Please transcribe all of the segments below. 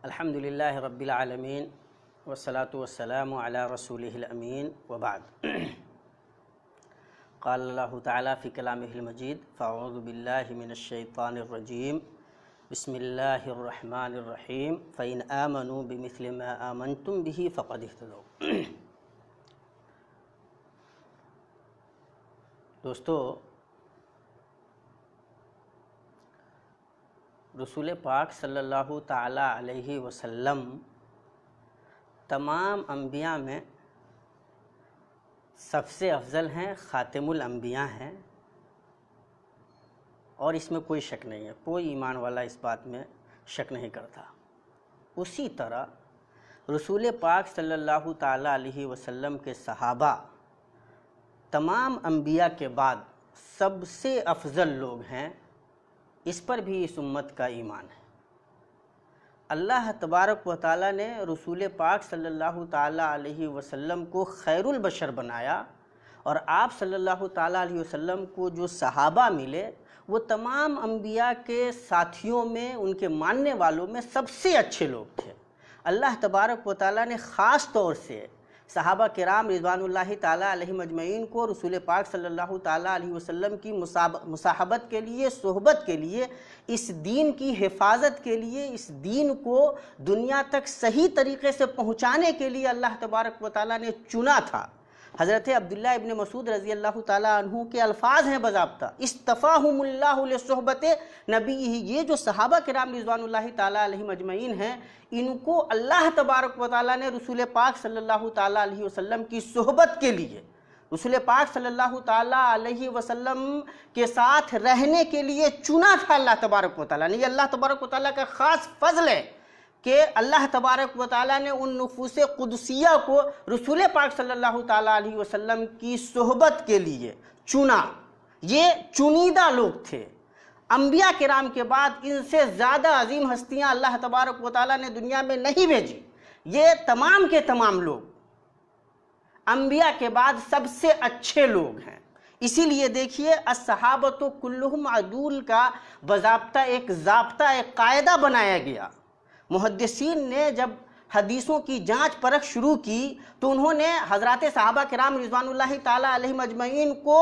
الحمدللہ رب العالمین والصلاة والسلام علی رسولہ الامین وبعد قال اللہ تعالیٰ فی کلامہ المجید فاعوذ باللہ من الشیطان الرجیم بسم اللہ الرحمن الرحیم فإن آمنوا بمثل ما آمنتم به فقد اہتدوا۔ دوستو، رسول پاک صلی اللہ تعالیٰ علیہ وسلم تمام انبیاء میں سب سے افضل ہیں، خاتم الانبیاء ہیں، اور اس میں کوئی شک نہیں ہے، کوئی ایمان والا اس بات میں شک نہیں کرتا۔ اسی طرح رسول پاک صلی اللہ تعالیٰ علیہ وسلم کے صحابہ تمام انبیاء کے بعد سب سے افضل لوگ ہیں، اس پر بھی اس امت کا ایمان ہے۔ اللہ تبارک و تعالیٰ نے رسول پاک صلی اللہ تعالیٰ علیہ وسلم کو خیر البشر بنایا، اور آپ صلی اللہ تعالیٰ علیہ وسلم کو جو صحابہ ملے وہ تمام انبیاء کے ساتھیوں میں، ان کے ماننے والوں میں سب سے اچھے لوگ تھے۔ اللہ تبارک و تعالیٰ نے خاص طور سے صحابہ کرام رضوان اللہ تعالیٰ علیہم اجمعین کو رسول پاک صلی اللہ تعالیٰ علیہ وسلم کی مصاحبت کے لیے، صحبت کے لیے، اس دین کی حفاظت کے لیے، اس دین کو دنیا تک صحیح طریقے سے پہنچانے کے لیے اللہ تبارک و تعالیٰ نے چنا تھا۔ حضرت عبداللہ ابن مسعود رضی اللہ تعالیٰ عنہ کے الفاظ ہیں باضابطہ، اصطفاہم اللہ لصحبت نبیہ۔ یہ جو صحابہ کرام رضوان اللہ تعالیٰ علیہم اجمعین ہیں، ان کو اللہ تبارک و تعالیٰ نے رسول پاک صلی اللہ تعالیٰ علیہ وسلم کی صحبت کے لیے، رسول پاک صلی اللہ تعالیٰ علیہ وسلم کے ساتھ رہنے کے لیے چنا تھا اللہ تبارک و تعالیٰ نے۔ یہ اللہ تبارک و تعالیٰ کا خاص فضل ہے کہ اللہ تبارک و تعالیٰ نے ان نفوس قدسیہ کو رسول پاک صلی اللہ تعالیٰ علیہ وسلم کی صحبت کے لیے چنا۔ یہ چنیدہ لوگ تھے۔ انبیاء کرام کے بعد ان سے زیادہ عظیم ہستیاں اللہ تبارک و تعالیٰ نے دنیا میں نہیں بھیجی۔ یہ تمام کے تمام لوگ انبیاء کے بعد سب سے اچھے لوگ ہیں۔ اسی لیے دیکھیے، الصحابۃ کلہم عدول کا باضابطہ ایک ضابطہ، ایک قاعدہ بنایا گیا۔ محدثین نے جب حدیثوں کی جانچ پرکھ شروع کی تو انہوں نے حضرات صحابہ کرام رضوان اللہ تعالیٰ علیہم اجمعین کو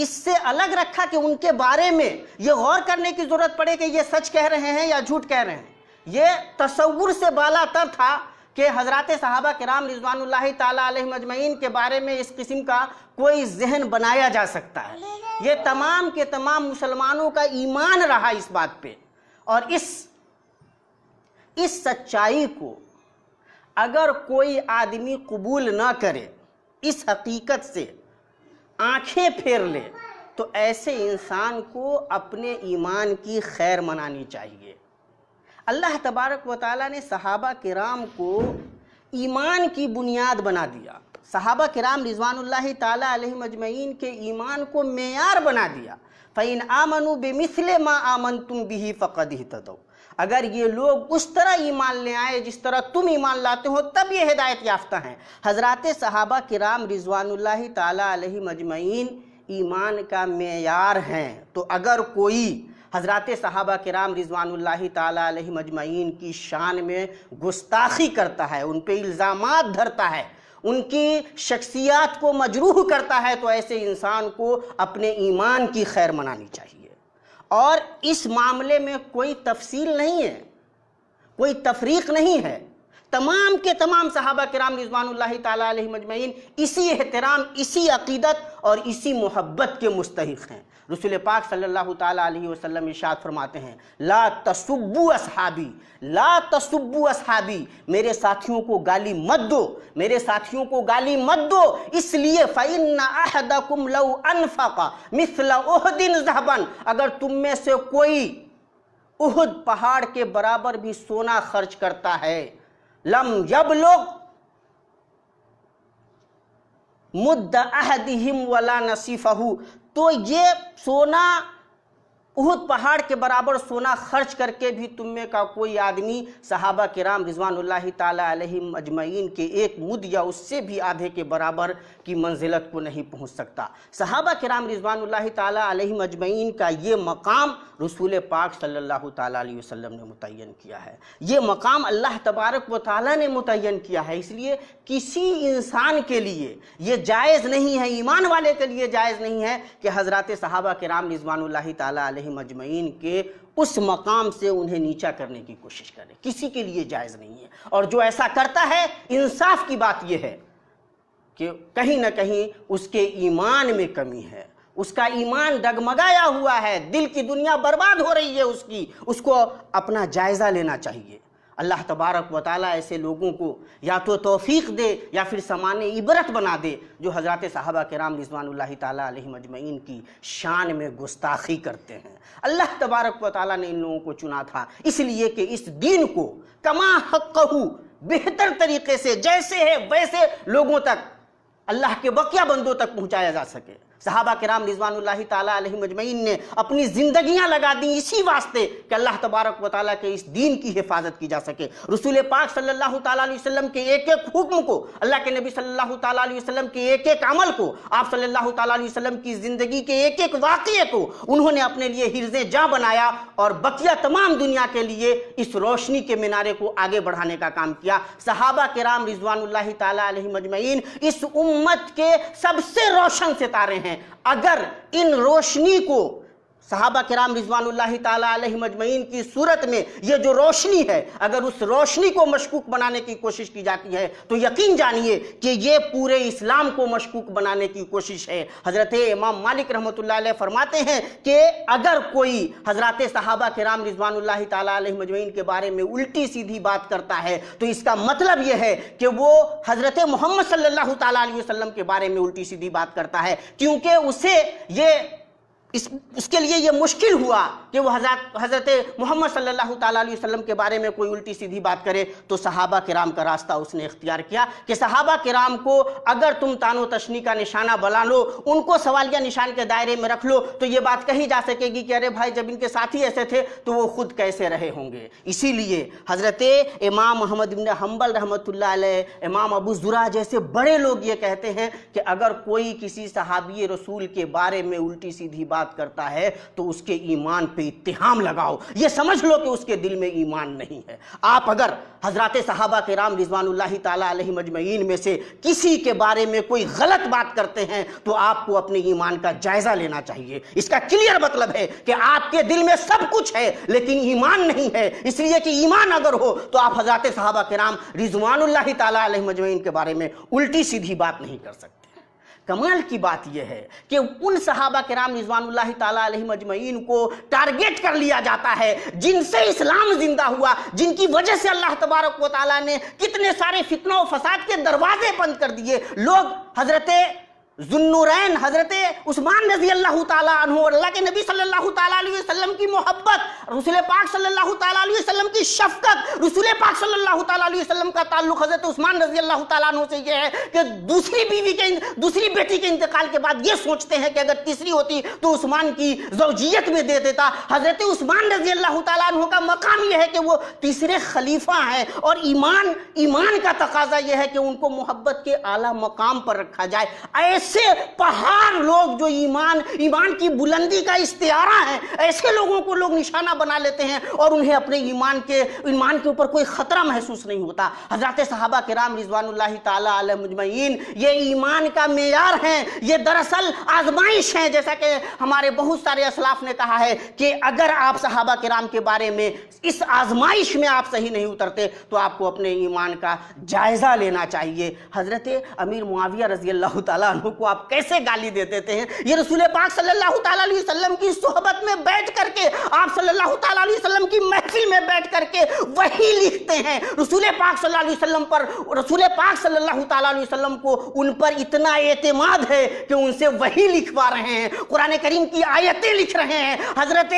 اس سے الگ رکھا کہ ان کے بارے میں یہ غور کرنے کی ضرورت پڑے کہ یہ سچ کہہ رہے ہیں یا جھوٹ کہہ رہے ہیں۔ یہ تصور سے بالا تر تھا کہ حضرات صحابہ کرام رضوان اللہ تعالیٰ علیہم اجمعین کے بارے میں اس قسم کا کوئی ذہن بنایا جا سکتا ہے۔ یہ تمام کے تمام مسلمانوں کا ایمان رہا اس بات پہ، اور اس سچائی کو اگر کوئی آدمی قبول نہ کرے، اس حقیقت سے آنکھیں پھیر لے، تو ایسے انسان کو اپنے ایمان کی خیر منانی چاہیے۔ اللہ تبارک و تعالیٰ نے صحابہ کرام کو ایمان کی بنیاد بنا دیا، صحابہ کرام رضوان اللہ تعالیٰ علیہم اجمعین کے ایمان کو معیار بنا دیا۔ فَإِنْ آمَنُوا بِمِثْلِ مَا آمَنْتُمْ بِهِ فَقَدْ اهْتَدَوْا۔ اگر یہ لوگ اس طرح ایمان لے آئے جس طرح تم ایمان لاتے ہو، تب یہ ہدایت یافتہ ہیں۔ حضرات صحابہ کرام رضوان اللہ تعالیٰ علیہم اجمعین ایمان کا معیار ہیں۔ تو اگر کوئی حضرات صحابہ کرام رضوان اللہ تعالیٰ علیہم اجمعین کی شان میں گستاخی کرتا ہے، ان پہ الزامات دھرتا ہے، ان کی شخصیات کو مجروح کرتا ہے، تو ایسے انسان کو اپنے ایمان کی خیر منانی چاہیے۔ اور اس معاملے میں کوئی تفصیل نہیں ہے، کوئی تفریق نہیں ہے۔ تمام کے تمام صحابہ کرام رضوان اللہ تعالیٰ علیہم اجمعین اسی احترام، اسی عقیدت اور اسی محبت کے مستحق ہیں۔ رسول پاک صلی اللہ تعالیٰ علیہ وسلم ارشاد فرماتے ہیں، لا تسبوا اصحابی، لا تسبوا اصحابی، میرے ساتھیوں کو گالی مت دو، میرے ساتھیوں کو گالی مت دو، اس لیے فَإِنَّ أَحَدَكُمْ لَوْ أَنفَقَ مِثْلَ أُحْدٍ ذَهَبًا، اگر تم میں سے کوئی احد پہاڑ کے برابر بھی سونا خرچ کرتا ہے، لم یبلغ مد احدہم ولا نصیفہ، تو یہ سونا احد پہاڑ کے برابر سونا خرچ کر کے بھی تم میں کا کوئی آدمی صحابہ کرام رضوان اللہ تعالیٰ علیہم اجمعین کے ایک مد یا اس سے بھی آدھے کے برابر کی منزلت کو نہیں پہنچ سکتا۔ صحابہ کرام رضوان اللہ تعالیٰ علیہم اجمعین کا یہ مقام رسول پاک صلی اللہ تعالیٰ علیہ وسلم نے متعین کیا ہے، یہ مقام اللہ تبارک و تعالیٰ نے متعین کیا ہے۔ اس لیے کسی انسان کے لیے یہ جائز نہیں ہے، ایمان والے کے لیے جائز نہیں ہے کہ حضرات صحابہ کرام رضوان اللہ تعالیٰ علیہ مجمعین کے اس مقام سے انہیں نیچا کرنے کی کوشش کرے، کسی کے لیے جائز نہیں ہے۔ اور جو ایسا کرتا ہے، انصاف کی بات یہ ہے کہ کہیں نہ کہیں اس کے ایمان میں کمی ہے، اس کا ایمان ڈگمگایا ہوا ہے، دل کی دنیا برباد ہو رہی ہے اس کو اپنا جائزہ لینا چاہیے۔ اللہ تبارک و تعالیٰ ایسے لوگوں کو یا تو توفیق دے یا پھر سامان عبرت بنا دے جو حضرات صحابہ کرام رضوان اللہ تعالیٰ علیہ مجمعین کی شان میں گستاخی کرتے ہیں۔ اللہ تبارک و تعالیٰ نے ان لوگوں کو چنا تھا اس لیے کہ اس دین کو کما حقہ بہتر طریقے سے جیسے ہے ویسے لوگوں تک، اللہ کے بقیہ بندوں تک پہنچایا جا سکے۔ صحابہ کرام رضوان اللہ تعالیٰ علیہ مجمعین نے اپنی زندگیاں لگا دیں اسی واسطے کہ اللہ تبارک و تعالیٰ کے اس دین کی حفاظت کی جا سکے۔ رسول پاک صلی اللہ تعالیٰ علیہ وسلم کے ایک ایک حکم کو، اللہ کے نبی صلی اللہ تعالیٰ علیہ وسلم کے ایک ایک عمل کو، آپ صلی اللہ تعالیٰ علیہ وسلم کی زندگی کے ایک ایک واقعے کو انہوں نے اپنے لیے حرزِ جاں بنایا اور بقیہ تمام دنیا کے لیے اس روشنی کے مینارے کو آگے بڑھانے کا کام کیا۔ صحابہ کرام رضوان اللہ تعالیٰ علیہ مجمعین اس امت کے سب سے روشن ستارے ہیں۔ اگر ان روشنی کو صحابہ کرام رضوان اللہ تعالیٰ علیہ مجمعین کی صورت میں یہ جو روشنی ہے، اگر اس روشنی کو مشکوک بنانے کی کوشش کی جاتی ہے تو یقین جانیے کہ یہ پورے اسلام کو مشکوک بنانے کی کوشش ہے۔ حضرت امام مالک رحمۃ اللہ علیہ فرماتے ہیں کہ اگر کوئی حضرات صحابہ کرام رضوان اللہ تعالیٰ علیہ مجمعین کے بارے میں الٹی سیدھی بات کرتا ہے تو اس کا مطلب یہ ہے کہ وہ حضرت محمد صلی اللہ تعالیٰ علیہ وسلم کے بارے میں الٹی سیدھی بات کرتا ہے، کیونکہ اسے اس کے لیے یہ مشکل ہوا کہ وہ حضرت محمد صلی اللہ تعالیٰ علیہ وسلم کے بارے میں کوئی الٹی سیدھی بات کرے، تو صحابہ کرام کا راستہ اس نے اختیار کیا کہ صحابہ کرام کو اگر تم تان و تشنی کا نشانہ بنا لو، ان کو سوالیہ نشان کے دائرے میں رکھ لو، تو یہ بات کہی جا سکے گی کہ ارے بھائی جب ان کے ساتھی ایسے تھے تو وہ خود کیسے رہے ہوں گے۔ اسی لیے حضرت امام محمد بن حنبل رحمۃ اللہ علیہ، امام ابو زرع جیسے بڑے لوگ یہ کہتے ہیں کہ اگر کوئی کسی صحابی رسول کے بارے میں الٹی سیدھی بات کرتا ہے تو اس کے ایمان پہ اتہام لگاؤ، یہ سمجھ لو کہ اس کے دل میں ایمان نہیں ہے۔ آپ اگر حضرات صحابہ کرام رضوان اللہ تعالیٰ علیہ مجمعین میں سے کسی کے بارے میں کوئی غلط بات کرتے ہیں تو آپ کو اپنے ایمان کا جائزہ لینا چاہیے۔ اس کا کلیئر مطلب ہے کہ آپ کے دل میں سب کچھ ہے لیکن ایمان نہیں ہے، اس لیے کہ ایمان اگر ہو تو آپ حضرات صحابہ کرام رضوان اللہ تعالیٰ علیہ مجمعین کے بارے میں الٹی سیدھی بات نہیں کر سکتے۔ کمال کی بات یہ ہے کہ ان صحابہ کرام رضوان اللہ تعالیٰ علیہ مجمعین کو ٹارگیٹ کر لیا جاتا ہے جن سے اسلام زندہ ہوا، جن کی وجہ سے اللہ تبارک و تعالیٰ نے کتنے سارے فتنہ و فساد کے دروازے بند کر دیے۔ لوگ حضرت ذوالنورین حضرت عثمان رضی اللہ تعالیٰ عنہ اور اللہ کے نبی صلی اللہ تعالیٰ علیہ وسلم کی محبت، رسول پاک صلی اللہ تعالیٰ علیہ وسلم کی شفقت، رسول پاک صلی اللہ تعالیٰ علیہ وسلم کا تعلق حضرت عثمان رضی اللہ تعالیٰ عنہ سے یہ ہے کہ دوسری بیٹی کے انتقال کے بعد یہ سوچتے ہیں کہ اگر تیسری ہوتی تو عثمان کی زوجیت میں دے دیتا۔ حضرت عثمان رضی اللہ تعالیٰ عنہ کا مقام یہ ہے کہ وہ تیسرے خلیفہ ہیں، اور ایمان کا تقاضا یہ ہے کہ ان کو محبت کے اعلیٰ مقام پر رکھا جائے۔ ایسے پہاڑ لوگ جو ایمان کی بلندی کا استعارہ ہیں، ایسے لوگوں کو لوگ نشانہ بنا لیتے ہیں اور انہیں اپنے ایمان کے اوپر کوئی خطرہ محسوس نہیں ہوتا۔ حضرات صحابہ کرام رضوان اللہ تعالیٰ علیہ مجمعین یہ ایمان کا معیار ہیں، یہ دراصل آزمائش ہیں، جیسا کہ ہمارے بہت سارے اسلاف نے کہا ہے کہ اگر آپ صحابہ کرام کے بارے میں اس آزمائش میں آپ صحیح نہیں اترتے تو آپ کو اپنے ایمان کا جائزہ لینا چاہیے۔ حضرت امیر معاویہ رضی اللہ تعالیٰ عنہ کو آپ کیسے گالی دے دیتے ہیں؟ یہ رسول پاک صلی اللہ تعالیٰ علیہ وسلم کی صحبت میں بیٹھ کر کے، آپ صلی اللہ تعالیٰ علیہ وسلم کی محفل میں بیٹھ کر کے وحی لکھتے ہیں رسول پاک صلی اللہ علیہ وسلم پر۔ رسول پاک صلی اللہ تعالیٰ علیہ وسلم کو ان پر اتنا اعتماد ہے کہ ان سے وحی لکھوا رہے ہیں، قرآن کریم کی آیتیں لکھ رہے ہیں۔ حضرت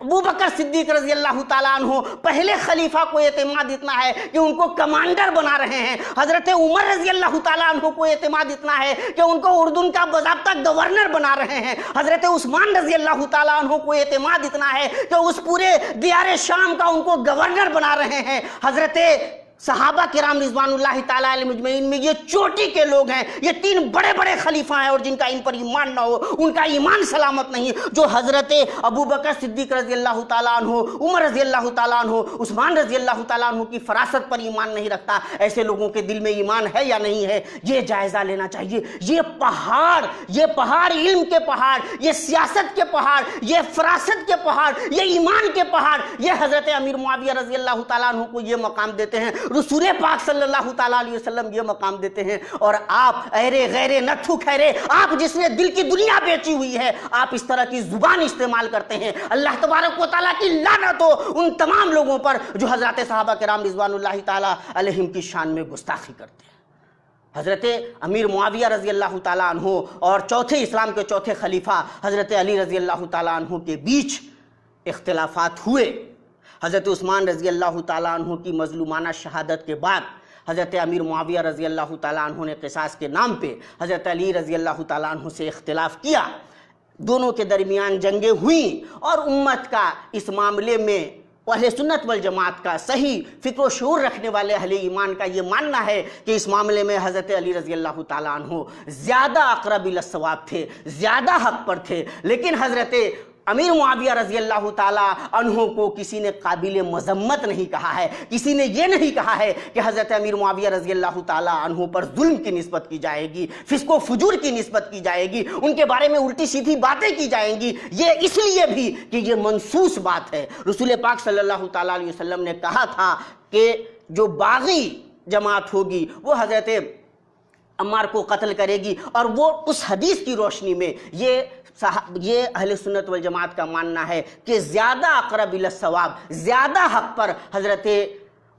ابو بکر صدیق رضی اللہ تعالیٰ عنہ پہلے خلیفہ کو اعتماد اتنا ہے کہ ان کو کمانڈر بنا رہے ہیں. حضرت عمر رضی اللہ تعالیٰ عنہ کو اعتماد اتنا ہے کہ ان کو اردن کا باضابطہ گورنر بنا رہے ہیں. حضرت عثمان رضی اللہ تعالیٰ عنہ کو اعتماد اتنا ہے کہ اس پورے دیار شام کا ان کو گورنر بنا رہے ہیں. حضرت صحابہ کرام رضوان اللہ تعالیٰ علیہ مجمعین میں یہ چوٹی کے لوگ ہیں، یہ تین بڑے بڑے خلیفہ ہیں، اور جن کا ان پر ایمان نہ ہو ان کا ایمان سلامت نہیں. جو حضرت ابو بکر صدیق رضی اللہ تعالیٰ عنہ، عمر رضی اللہ تعالیٰ عنہ، عثمان رضی اللہ تعالیٰ عنہ کی فراست پر ایمان نہیں رکھتا، ایسے لوگوں کے دل میں ایمان ہے یا نہیں ہے، یہ جائزہ لینا چاہیے. یہ پہاڑ علم کے پہاڑ، یہ سیاست کے پہاڑ، یہ فراست کے پہاڑ، یہ ایمان کے پہاڑ، یہ حضرت امیر معاویہ رضی اللہ تعالیٰ عنہ کو یہ مقام دیتے ہیں. رسول پاک صلی اللہ تعالیٰ علیہ وسلم یہ مقام دیتے ہیں. اور آپ ایرے غیرے نتھو خیرے، آپ جس نے دل کی دنیا بیچی ہوئی ہے، آپ اس طرح کی زبان استعمال کرتے ہیں. اللہ تبارک و تعالیٰ کی لعنت ہو ان تمام لوگوں پر جو حضرات صحابہ کرام رضوان اللہ تعالیٰ علیہم کی شان میں گستاخی کرتے ہیں. حضرت امیر معاویہ رضی اللہ تعالیٰ عنہ اور اسلام کے چوتھے خلیفہ حضرت علی رضی اللہ تعالیٰ عنہ کے بیچ اختلافات ہوئے. حضرت عثمان رضی اللہ تعالیٰ عنہ کی مظلومانہ شہادت کے بعد حضرت امیر معاویہ رضی اللہ تعالیٰ عنہ نے قصاص کے نام پہ حضرت علی رضی اللہ تعالیٰ عنہ سے اختلاف کیا. دونوں کے درمیان جنگیں ہوئیں، اور امت کا اس معاملے میں اہل سنت والجماعت کا صحیح فکر و شعور رکھنے والے اہل ایمان کا یہ ماننا ہے کہ اس معاملے میں حضرت علی رضی اللہ تعالیٰ عنہ زیادہ اقرب الی الصواب تھے، زیادہ حق پر تھے. لیکن حضرت امیر معاویہ رضی اللہ تعالیٰ عنہ کو کسی نے قابل مذمت نہیں کہا ہے. کسی نے یہ نہیں کہا ہے کہ حضرت امیر معاویہ رضی اللہ تعالیٰ عنہ پر ظلم کی نسبت کی جائے گی، فسق و فجور کی نسبت کی جائے گی، ان کے بارے میں الٹی سیدھی باتیں کی جائیں گی. یہ اس لیے بھی کہ یہ منصوص بات ہے. رسول پاک صلی اللہ تعالیٰ علیہ وسلم نے کہا تھا کہ جو باغی جماعت ہوگی وہ حضرت عمار کو قتل کرے گی، اور وہ اس حدیث کی روشنی میں یہ اہل سنت والجماعت کا ماننا ہے کہ زیادہ اقرب الی الصواب، زیادہ حق پر حضرت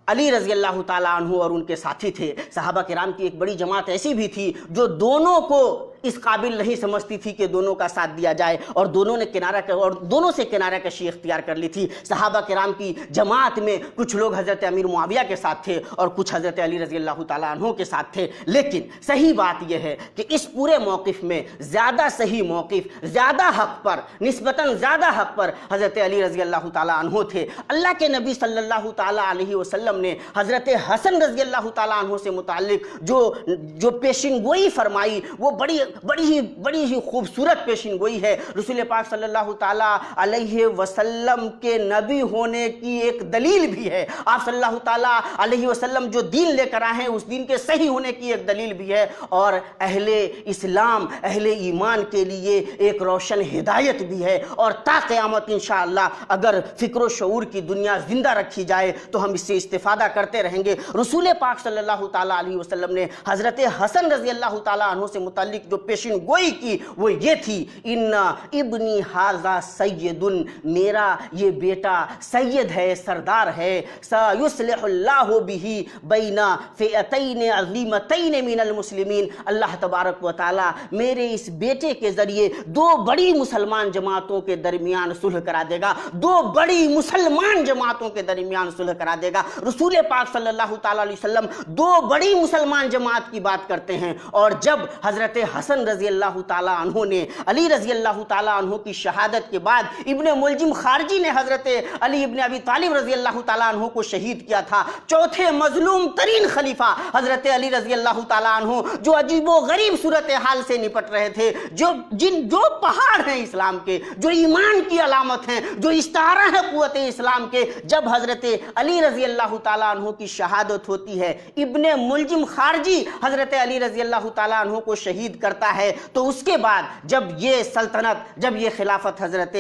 علی رضی اللہ تعالیٰ عنہ اور ان کے ساتھی تھے. صحابہ کرام کی ایک بڑی جماعت ایسی بھی تھی جو دونوں کو اس قابل نہیں سمجھتی تھی کہ دونوں کا ساتھ دیا جائے، اور دونوں سے کنارہ کشی اختیار کر لی تھی. صحابہ کرام کی جماعت میں کچھ لوگ حضرت امیر معاویہ کے ساتھ تھے اور کچھ حضرت علی رضی اللہ تعالیٰ عنہ کے ساتھ تھے. لیکن صحیح بات یہ ہے کہ اس پورے موقف میں زیادہ صحیح موقف، زیادہ حق پر، نسبتاً زیادہ حق پر حضرت علی رضی اللہ تعالیٰ عنہ تھے. اللہ کے نبی صلی اللہ تعالیٰ علیہ وسلم نے حضرت حسن رضی اللہ تعالیٰ عنہ سے متعلق جو پیشن گوئی فرمائی، وہ بڑی ہی خوبصورت پیشن گوئی ہے. رسول پاک صلی اللہ تعالیٰ علیہ وسلم کے نبی ہونے کی ایک دلیل بھی ہے. آپ صلی اللہ تعالیٰ علیہ وسلم جو دین لے کر آئے ہیں اس دین کے صحیح ہونے کی ایک دلیل بھی ہے، اور اہل اسلام، اہل ایمان کے لیے ایک روشن ہدایت بھی ہے. اور تا قیامت انشاءاللہ اگر فکر و شعور کی دنیا زندہ رکھی جائے تو ہم اس سے استفادہ کرتے رہیں گے. رسول پاک صلی اللہ تعالیٰ علیہ وسلم نے حضرت حسن رضی اللہ تعالیٰ عنہ سے متعلق جو پیشن گوئی کی وہ یہ تھی، ان ابنی ھذا سید، میرا یہ بیٹا سید ہے، سردار ہے. سیصلح اللہ بہ بین فئتین عظیمتین من المسلمین، اللہ تبارک و تعالی میرے اس بیٹے کے ذریعے دو بڑی مسلمان جماعتوں کے درمیان صلح کرا دے گا، دو بڑی مسلمان جماعتوں کے درمیان صلح کرا دے گا. رسول پاک صلی اللہ تعالیٰ علیہ وسلم دو بڑی مسلمان جماعت کی بات کرتے ہیں، اور جب حضرت حسن رضی اللہ تعالیٰ عنہ نے علی رضی اللہ تعالیٰ عنہ کی شہادت کے بعد ابن ملجم خارجی نے حضرت علی ابن ابی طالب رضی اللہ تعالیٰ عنہ کو شہید کیا تھا. چوتھے مظلوم ترین خلیفہ حضرت علی رضی اللہ تعالیٰ عنہ جو عجیب و غریب صورتحال سے نپٹ رہے تھے، جو پہاڑ ہیں اسلام کے، جو ایمان کی علامت ہیں، جو استعارہ ہے قوت اسلام کے، جب حضرت علی رضی اللہ تعالیٰ عنہ کی شہادت ہوتی ہے، ابن ملجم خارجی حضرت علی رضی اللہ تعالیٰ عنہ کو شہید کرتا ہے، تو اس کے بعد جب یہ سلطنت، جب یہ خلافت حضرت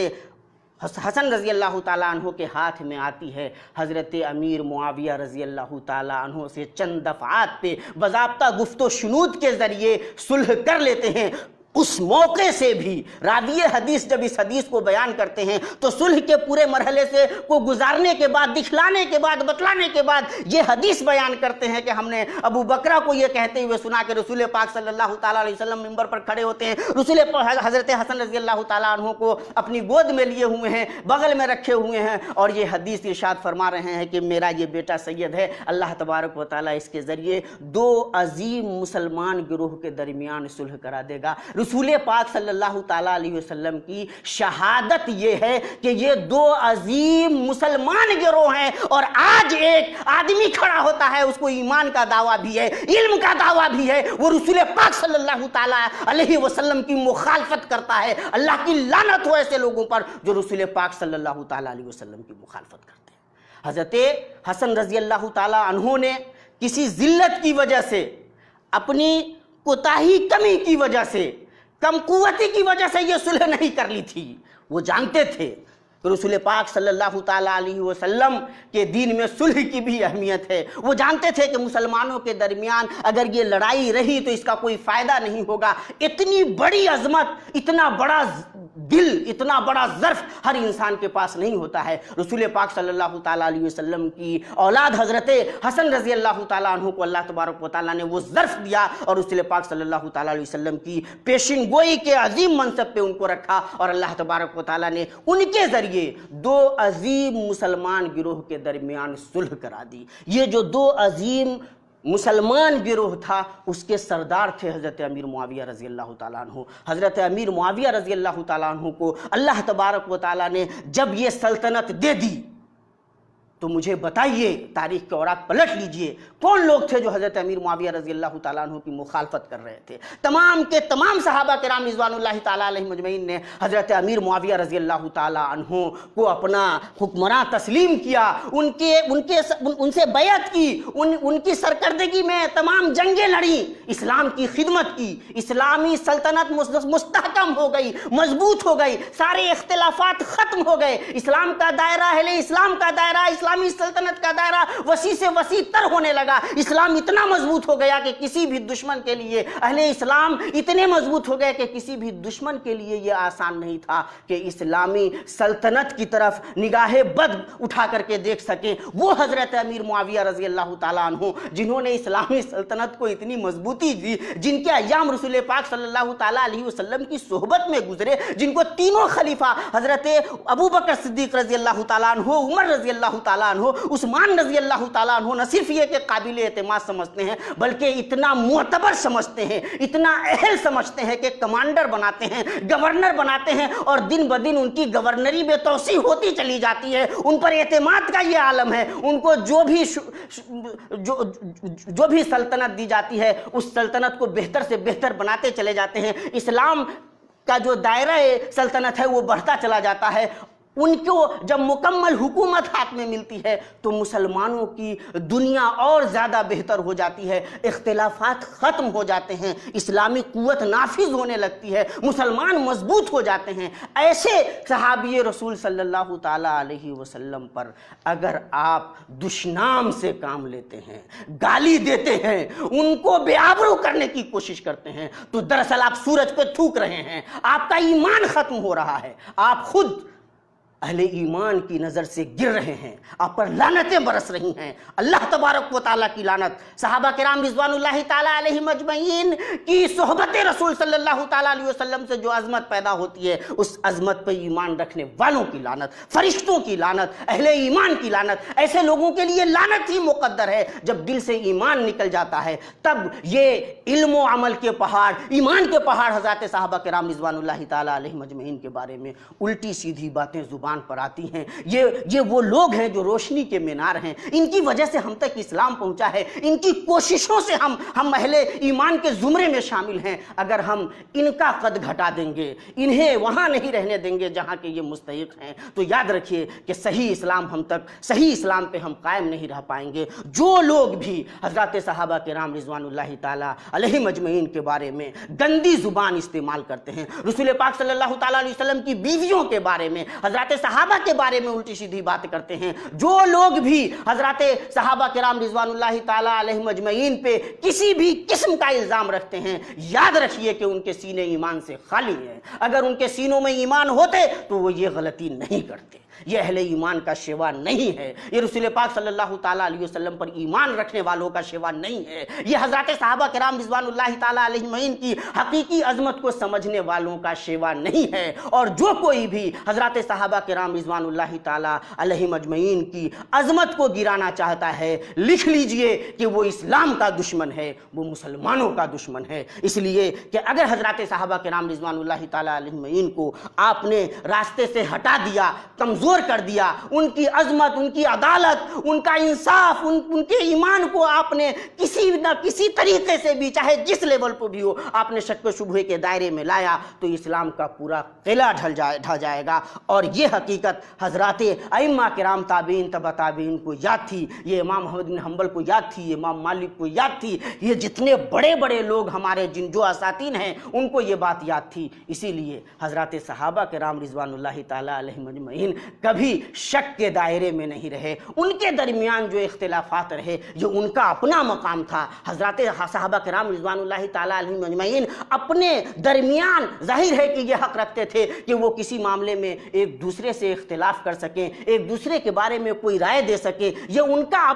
حسن رضی اللہ تعالیٰ عنہ کے ہاتھ میں آتی ہے، حضرت امیر معاویہ رضی اللہ تعالیٰ عنہ سے چند دفعات پہ باضابطہ گفت و شنود کے ذریعے صلح کر لیتے ہیں. اس موقع سے بھی راوی حدیث جب اس حدیث کو بیان کرتے ہیں تو صلح کے پورے مرحلے سے کو گزارنے کے بعد، دکھلانے کے بعد، بتلانے کے بعد یہ حدیث بیان کرتے ہیں کہ ہم نے ابو بکرہ کو یہ کہتے ہوئے سنا کہ رسول پاک صلی اللہ تعالیٰ علیہ وسلم ممبر پر کھڑے ہوتے ہیں، رسول حضرت حسن رضی اللہ تعالیٰ عنہ کو اپنی گود میں لیے ہوئے ہیں، بغل میں رکھے ہوئے ہیں، اور یہ حدیث ارشاد فرما رہے ہیں کہ میرا یہ بیٹا سید ہے، اللہ تبارک و تعالیٰ اس کے ذریعے دو عظیم مسلمان گروہ کے درمیان صلح کرا دے گا۔ رسول پاک صلی اللہ تعالیٰ علیہ وسلم کی شہادت یہ ہے کہ یہ دو عظیم مسلمان گروہ ہیں، اور آج ایک آدمی کھڑا ہوتا ہے، اس کو ایمان کا دعویٰ بھی ہے، علم کا دعویٰ بھی ہے، وہ رسول پاک صلی اللہ تعالیٰ علیہ وسلم کی مخالفت کرتا ہے۔ اللہ کی لعنت ہو ایسے لوگوں پر جو رسول پاک صلی اللہ تعالیٰ علیہ وسلم کی مخالفت کرتے ہیں۔ حضرت حسن رضی اللہ تعالیٰ عنہ نے کسی ذلت کی وجہ سے، اپنی کوتاہی کمی کی وجہ سے، کم قوتی کی وجہ سے یہ صلح نہیں کر لی تھی۔ وہ جانتے تھے کہ رسول پاک صلی اللہ تعالیٰ علیہ وسلم کے دین میں صلح کی بھی اہمیت ہے۔ وہ جانتے تھے کہ مسلمانوں کے درمیان اگر یہ لڑائی رہی تو اس کا کوئی فائدہ نہیں ہوگا۔ اتنی بڑی عظمت، اتنا بڑا دل، اتنا بڑا ظرف ہر انسان کے پاس نہیں ہوتا ہے۔ رسول پاک صلی اللہ تعالیٰ علیہ وسلم کی اولاد حضرت حسن رضی اللہ تعالیٰ عنہ کو اللہ تبارک و تعالیٰ نے وہ ظرف دیا، اور رسول پاک صلی اللہ تعالیٰ علیہ وسلم کی پیشن گوئی کے عظیم منصب پہ ان کو رکھا، اور اللہ تبارک و تعالیٰ نے ان کے ذریعے دو عظیم مسلمان گروہ کے درمیان صلح کرا دی۔ یہ جو دو عظیم مسلمان گروہ تھا، اس کے سردار تھے حضرت امیر معاویہ رضی اللہ تعالیٰ عنہ۔ حضرت امیر معاویہ رضی اللہ تعالیٰ عنہ کو اللہ تبارک و تعالیٰ نے جب یہ سلطنت دے دی تو مجھے بتائیے، تاریخ کے اوراق پلٹ لیجئے، کون لوگ تھے جو حضرت امیر معاویہ رضی اللہ تعالیٰ عنہ کی مخالفت کر رہے تھے؟ تمام کے تمام صحابہ کرام رضوان اللہ تعالیٰ علیہ مجمعین نے حضرت امیر معاویہ رضی اللہ تعالیٰ عنہ کو اپنا حکمراں تسلیم کیا، ان سے بیعت کی، ان کی سرکردگی میں تمام جنگیں لڑیں، اسلام کی خدمت کی، اسلامی سلطنت مستحکم ہو گئی، مضبوط ہو گئی، سارے اختلافات ختم ہو گئے، اسلام کا دائرہ، اہل اسلام کا دائرہ، اسلامی سلطنت کا دائرہ وسیع سے وسیع تر ہونے لگا۔ اسلام اتنا مضبوط ہو گیا کہ کسی بھی دشمن کے لیے، اہل اسلام اتنے مضبوط ہو گئے کہ کسی بھی دشمن کے لیے یہ آسان نہیں تھا کہ اسلامی سلطنت کی طرف نگاہ بد اٹھا کر کے دیکھ سکیں۔ وہ حضرت امیر معاویہ رضی اللہ تعالیٰ عنہ جنہوں نے اسلامی سلطنت کو اتنی مضبوطی دی، جن کے ایام رسول پاک صلی اللہ تعالیٰ علیہ وسلم کی صحبت میں گزرے، جن کو تینوں خلیفہ حضرت ابو بکر صدیق رضی اللہ تعالیٰ عنہ، عمر رضی اللہ تعالیٰ عنہ، عثمان رضی اللہ تعالیٰ عنہ نہ صرف یہ کہ قابل اعتماد سمجھتے ہیں بلکہ اتنا معتبر سمجھتے ہیں، اتنا اہل سمجھتے ہیں کہ کمانڈر بناتے ہیں، گورنر بناتے ہیں، اور دن بدن ان کی گورنری میں توسیع ہوتی چلی جاتی ہے۔ ان پر اعتماد کا یہ عالم ہے، ان کو جو بھی سلطنت دی جاتی ہے اس سلطنت کو بہتر سے بہتر بناتے چلے جاتے ہیں۔ اسلام کا جو دائرہ سلطنت ہے وہ بڑھتا چلا جاتا ہے۔ ان کو جب مکمل حکومت ہاتھ میں ملتی ہے تو مسلمانوں کی دنیا اور زیادہ بہتر ہو جاتی ہے، اختلافات ختم ہو جاتے ہیں، اسلامی قوت نافذ ہونے لگتی ہے، مسلمان مضبوط ہو جاتے ہیں۔ ایسے صحابی رسول صلی اللہ تعالیٰ علیہ وسلم پر اگر آپ دشنام سے کام لیتے ہیں، گالی دیتے ہیں، ان کو بے آبرو کرنے کی کوشش کرتے ہیں، تو دراصل آپ سورج پہ تھوک رہے ہیں، آپ کا ایمان ختم ہو رہا ہے، آپ خود اہل ایمان کی نظر سے گر رہے ہیں، آپ پر لعنتیں برس رہی ہیں۔ اللہ تبارک و تعالیٰ کی لعنت، صحابہ کرام رضوان اللہ تعالیٰ علیہ مجمعین کی صحبت رسول صلی اللہ تعالیٰ علیہ وسلم سے جو عظمت پیدا ہوتی ہے، اس عظمت پہ ایمان رکھنے والوں کی لعنت، فرشتوں کی لعنت، اہل ایمان کی لعنت، ایسے لوگوں کے لیے لعنت ہی مقدر ہے۔ جب دل سے ایمان نکل جاتا ہے تب یہ علم و عمل کے پہاڑ، ایمان کے پہاڑ حضرات صحابہ کرام رضوان اللہ تعالیٰ علیہ مجمعین کے بارے میں الٹی سیدھی باتیں زبان پر آتی ہیں۔ یہ وہ لوگ ہیں جو روشنی کے مینار ہیں، ان کی وجہ سے ہم تک اسلام پہنچا ہے، ان کی کوششوں سے ہم اہل ایمان کے زمرے میں شامل ہیں۔ اگر ہم ان کا قد گھٹا دیں گے، انہیں وہاں نہیں رہنے دیں گے جہاں کہ یہ مستحق ہیں، تو یاد رکھیے کہ صحیح اسلام پہ ہم قائم نہیں رہ پائیں گے۔ جو لوگ بھی حضرات صحابہ کرام رضوان اللہ تعالیٰ علیہ مجمعین کے بارے میں گندی زبان استعمال کرتے ہیں، رسول پاک صلی اللہ تعالیٰ علیہ وسلم کی بیویوں کے بارے میں، حضرات صحابہ کے بارے میں الٹی سیدھی بات کرتے ہیں. جو لوگ بھی حضرات صحابہ کرام رضوان اللہ تعالیٰ علیہم اجمعین پہ کسی بھی قسم کا الزام رکھتے ہیں، یاد رکھیے کہ ان کے سینے ایمان سے خالی ہیں. اگر ان کے سینوں میں ایمان ہوتے تو وہ یہ غلطی نہیں کرتے. یہ اہل ایمان کا شیوا نہیں ہے، یہ رسول پاک صلی اللہ تعالیٰ علیہ وسلم پر ایمان رکھنے والوں کا شیوا نہیں ہے، یہ حضرات صحابہ کرام رضوان اللہ تعالیٰ علیہ اجمعین کی حقیقی عظمت کو سمجھنے والوں کا شیوا نہیں ہے. اور جو کوئی بھی حضرات صحابہ کرام رضوان اللہ تعالیٰ علیہ اجمعین کی عظمت کو گرانا چاہتا ہے، لکھ لیجئے کہ وہ اسلام کا دشمن ہے، وہ مسلمانوں کا دشمن ہے. اس لیے کہ اگر حضرات صحابہ کرام رضوان اللہ تعالیٰ علیہ اجمعین کو آپ نے راستے سے ہٹا دیا، کمزور کر دیا، ان کی عظمت، ان کی عدالت، ان کا انصاف، ان کے ایمان کو آپ نے کسی نہ کسی طریقے سے بھی، چاہے جس لیول پہ بھی ہو، آپ نے شک و شبہے کے دائرے میں لایا تو اسلام کا پورا قلعہ ڈھا جائے گا. اور یہ حقیقت حضرات ائمہ کرام تابعین تبع تابعین کو یاد تھی، یہ امام احمد بن حنبل کو یاد تھی، امام مالک کو یاد تھی، یہ جتنے بڑے بڑے لوگ ہمارے جو اساتین ہیں ان کو یہ بات یاد تھی. اسی لیے حضرات صحابہ کرام رضوان اللہ تعالیٰ علیہم اجمعین کبھی شک کے دائرے میں نہیں رہے. ان کے درمیان جو اختلافات رہے یہ ان کا اپنا مقام تھا. حضرات صحابہ کرام رضوان اللہ تعالیٰ علیہم اجمعین اپنے درمیان ظاہر ہے کہ یہ حق رکھتے تھے کہ وہ کسی معاملے میں ایک دوسرے سے اختلاف کر سکیں، ایک دوسرے کے بارے میں کوئی رائے دے سکیں. یہ ان کا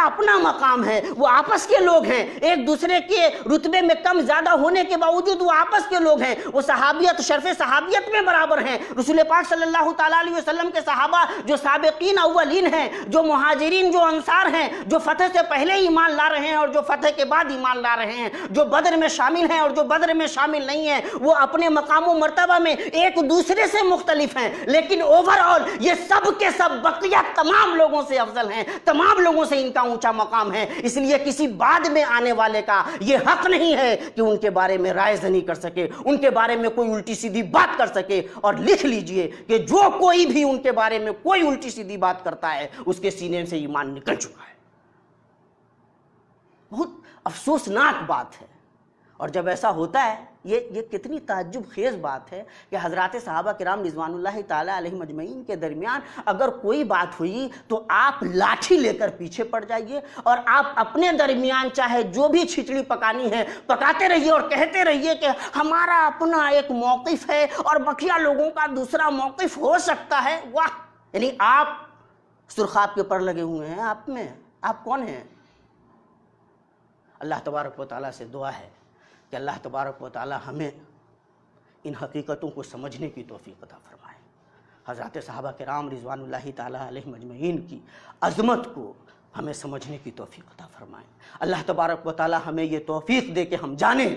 اپنا مقام ہے. وہ آپس کے لوگ ہیں، ایک دوسرے کے رتبے میں کم زیادہ ہونے کے باوجود وہ آپس کے لوگ ہیں. وہ صحابیت، شرف صحابیت میں برابر ہیں. رسول پاک صلی اللہ تعالیٰ علیہ وسلم کے صحابہ جو سابقین اولین ہیں، جو مہاجرین، جو انصار ہیں، جو فتح سے پہلے ایمان لا رہے ہیں اور جو فتح کے بعد ایمان لا رہے ہیں، جو بدر میں شامل ہیں اور جو بدر میں شامل نہیں ہیں، وہ اپنے مقام و مرتبہ میں ایک دوسرے سے مختلف ہیں، لیکن اوورآل یہ سب کے سب بقیہ تمام لوگوں سے افضل ہیں، تمام لوگوں سے ان کا اونچا مقام ہے. اس لیے کسی بعد میں آنے والے کا یہ حق نہیں ہے کہ ان کے بارے میں رائے زنی کر سکے، ان کے بارے میں کوئی الٹی سیدھی بات کر سکے. اور لکھ لیجئے کہ جو کوئی بھی ان کے بارے میں کوئی الٹی سیدھی بات کرتا ہے اس کے سینے سے ایمان نکل چکا ہے. بہت افسوسناک بات ہے. اور جب ایسا ہوتا ہے یہ کتنی تعجب خیز بات ہے کہ حضرات صحابہ کرام رضوان اللہ تعالیٰ علیہ مجمعین کے درمیان اگر کوئی بات ہوئی تو آپ لاٹھی لے کر پیچھے پڑ جائیے اور آپ اپنے درمیان چاہے جو بھی چھچڑی پکانی ہے پکاتے رہیے اور کہتے رہیے کہ ہمارا اپنا ایک موقف ہے اور بقیہ لوگوں کا دوسرا موقف ہو سکتا ہے. واہ، یعنی آپ سرخاب کے پر لگے ہوئے ہیں. آپ کون ہیں؟ اللہ تبارک و تعالیٰ سے دعا ہے کہ اللہ تبارک و تعالیٰ ہمیں ان حقیقتوں کو سمجھنے کی توفیق عطا فرمائے. حضرات صحابہ کرام رضوان اللہ تعالیٰ علیہ مجمعین کی عظمت کو ہمیں سمجھنے کی توفیق عطا فرمائے. اللہ تبارک و تعالیٰ ہمیں یہ توفیق دے کہ ہم جانیں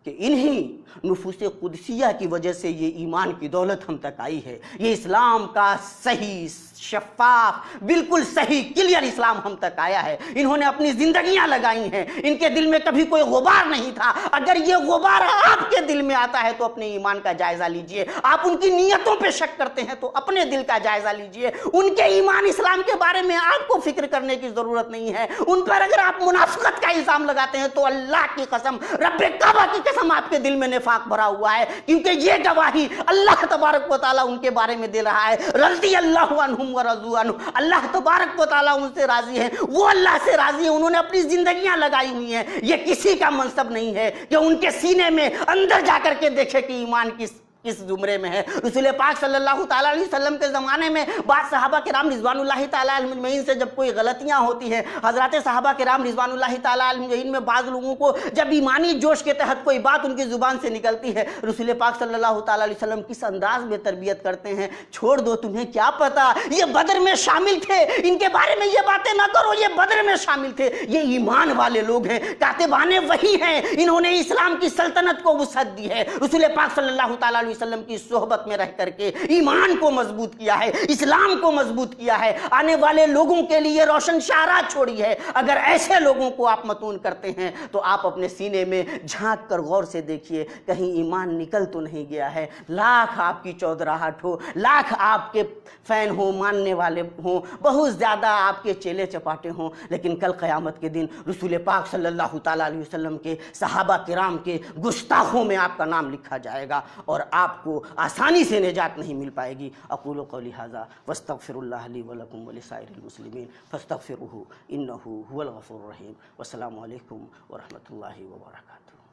کہ انہی نفوس قدسیہ کی وجہ سے یہ ایمان کی دولت ہم تک آئی ہے. یہ اسلام کا صحیح، شفاف، بالکل صحیح کلیئر اسلام ہم تک آیا ہے. انہوں نے اپنی زندگیاں لگائی ہیں، ان کے دل میں کبھی کوئی غبار نہیں تھا. اگر یہ غبار آپ کے دل میں آتا ہے تو اپنے ایمان کا جائزہ لیجئے. آپ ان کی نیتوں پہ شک کرتے ہیں تو اپنے دل کا جائزہ لیجئے. ان کے ایمان اسلام کے بارے میں آپ کو فکر کرنے کی ضرورت نہیں ہے. ان پر اگر آپ منافقت کا الزام لگاتے ہیں تو اللہ کی قسم، رب کعبہ کی قسم، آپ کے دل میں نفاق بھرا ہوا ہے. کیونکہ یہ گواہی اللہ تبارک و تعالیٰ ان کے بارے میں دے رہا ہے. رضی اللہ عنہم ورضوا عنہ، اللہ تبارک و تعالیٰ ان سے راضی ہے، وہ اللہ سے راضی ہے. انہوں نے اپنی زندگیاں لگائی ہوئی ہیں. یہ کسی کا منصب نہیں ہے کہ ان کے سینے میں اندر جا کر کے دیکھے کہ ایمان کس زمرے میں ہے. رسول پاک صلی اللہ تعالیٰ علیہ وسلم کے زمانے میں بعض صحابہ کرام رضوان اللہ تعالیٰ علیہ مجمعین سے جب کوئی غلطیاں ہوتی ہیں، حضرات صحابہ کرام رضوان اللہ تعالیٰ علیہ مجمعین میں بعض لوگوں کو جب ایمانی جوش کے تحت کوئی بات ان کی زبان سے نکلتی ہے، رسول پاک صلی اللہ تعالیٰ علیہ وسلم کس انداز میں تربیت کرتے ہیں. چھوڑ دو، تمہیں کیا پتا، یہ بدر میں شامل تھے، ان کے بارے میں یہ باتیں نہ کرو، یہ بدر میں شامل تھے، یہ ایمان والے لوگ ہیں، کاتبان وحی ہیں، انہوں نے اسلام کی سلطنت کو وسعت دی ہے. رسول پاک صلی اللہ تعالیٰ علیہ وسلم کی صحبت میں رہ کر کے ایمان کو مضبوط کیا ہے، اسلام کو مضبوط کیا ہے، آنے والے لوگوں کے لیے روشن شاہراہ چھوڑی ہے. اگر ایسے لوگوں کو آپ متون کرتے ہیں تو آپ اپنے سینے میں جھانک کر غور سے دیکھیے کہیں ایمان نکل تو نہیں گیا ہے. لاکھ آپ کی چودراہٹ ہو، لاکھ آپ کے فین ہوں، ماننے والے ہوں، بہت زیادہ آپ کے چیلے چپاٹے ہوں، لیکن کل قیامت کے دن رسول پاک صلی اللہ تعالیٰ علیہ وسلم کے صحابہ کرام کے گستاخوں میں آپ کا نام لکھا جائے گا اور آپ کو آسانی سے نجات نہیں مل پائے گی۔ اقول قولی ھذا واستغفر اللہ لی ولکم ولسائر المسلمین فاستغفروہ انہ هو الغفور الرحیم۔ والسلام علیکم ورحمۃ اللہ وبرکاتہ۔